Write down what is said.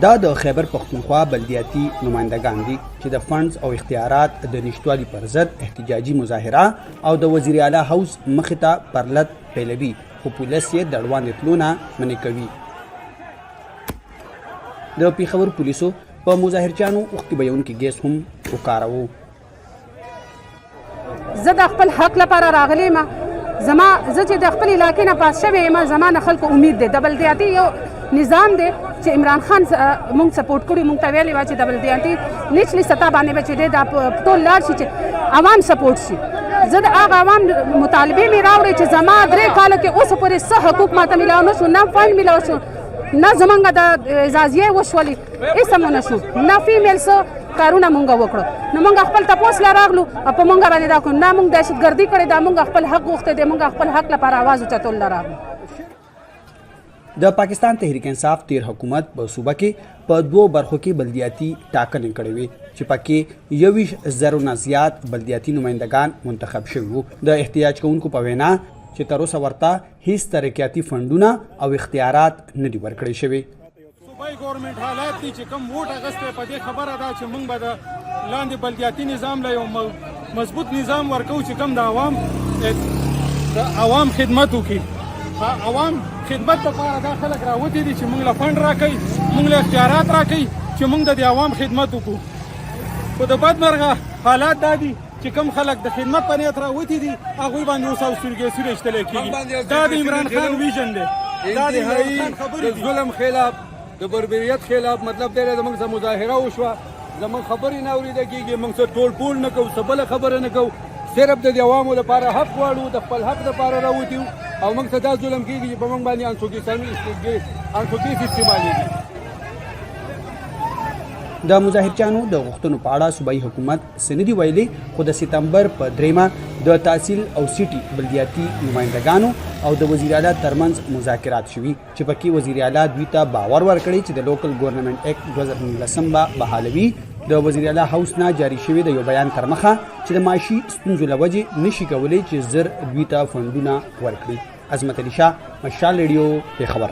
دا د خیبر پختونخوا بلدیاتي نمائندگان دي چې د فنډز او اختیارات د نشتوالي پر ضد احتجاجي مظاهره او د وزیر اعلی هاوس مخې ته پرلط پیلوي، خو پولیس یې د وړاندې تلو نه منع کوي. د پېښور پولیسو په مظاهرچیانو اوښکې بهیونکي ګیس هم وکاروه. زه د خپل حق لپاره راغلی یم. زه چې د خپل علاقې نه پاس شوی یم، زما نه خلکو امید دی. د بلدیاتي یو نظام دی چې عمران خان مونږ سپورټ کړي، مونږ ته ویلي وه چې د بلدیاتي نیچلي سطح باندې به چې دی دا ټول لاړ شي چې عوام سپورټ شي. زه د هغه عوام مطالبې مې راوړې چې زما 3 کاله کې اوسه پورې څه حقوق ماته میلاو نه شو، نه فنډ میلاو شو، نه زمونږ د اعزازیې وشولې، هېڅ هم ونه شو، نه فیمیل څه کارونه مونږ وکړو. نو مونږ خپل تپوس لا راغلو او په مونږ باندې دا کوم نه مونږ دهشتګردي کړې ده، مونږ خپل حق غوښتی دی، مونږ خپل حق لپاره آواز اوچتولو لا راغلو. د پاکستان تحریک انصاف تیر حکومت په صوبه کې په 2 برخو کې بلدیاتي ټاکنې کړې وې چې پکې 21,000 نه زیات بلدیاتي نمائندگان منتخب شوي وو. د احتجاج کوونکو په وینا چې تر اوسه ورته هیڅ ترقیاتي فنډونه او اختیارات نه دي ورکړی شوي. صوبایي ګورنمنټ حالات دي چې کوم ووټ اخیستی په دې خبره ده چې موږ به د لاندې بلدیاتي نظام له یو مضبوط نظام ورکوو چې کوم د عوام خدمت وکړي. عوام خدمت لپاره دا خلک راوتي دي چې موږ له فنډ راکوي، موږ له اختیارات راکوي چې موږ د عوام خدمت وکړو. خو د بدمرغه حالات دا دي چې کوم خلک د خدمت په نیت راوتي دي هغوی باندې اوس سترګې سورې ایستلی کېږي. دا د عمران خان ویژن دی، دا د عمران خان خبرې دي. ظلم خلاف، د بربریت خلاف، مطلب دی زموږ څه مظاهره وشوه، زموږ خبرې نه اورېده کېږي، موږ څه ټول پول نه کوو، څه بله خبره نه کوو، صرف د عوامو لپاره حق غواړو، د خپل حق لپاره راوتي یو او موږ ته دا ظلم کېږي چې په موږ باندې انسوکیس استعمالېږي. د مظاهرچیانو د غوښتنو په اړه صوبایي حکومت څه نه دي ویلي، خو د سپتمبر په 3 د تحصیل او سیټي بلدیاتي نمائندگانو او د وزیر اعلی ترمنځ مذاکرات شوي چې پکې وزیر اعلی دوی ته باور ورکړی چې د لوکل ګورنمنټ اکټ 2019 به بحالوي. د وزیر اعلی هاوس نه جاری شوی د یو بیان تر مخه چې د معاشي ستونزو له وجې نشي کولی چې زر دوی ته فنډونه ورکړي. عظمت علي شاه، مشال ریډیو، پېښور.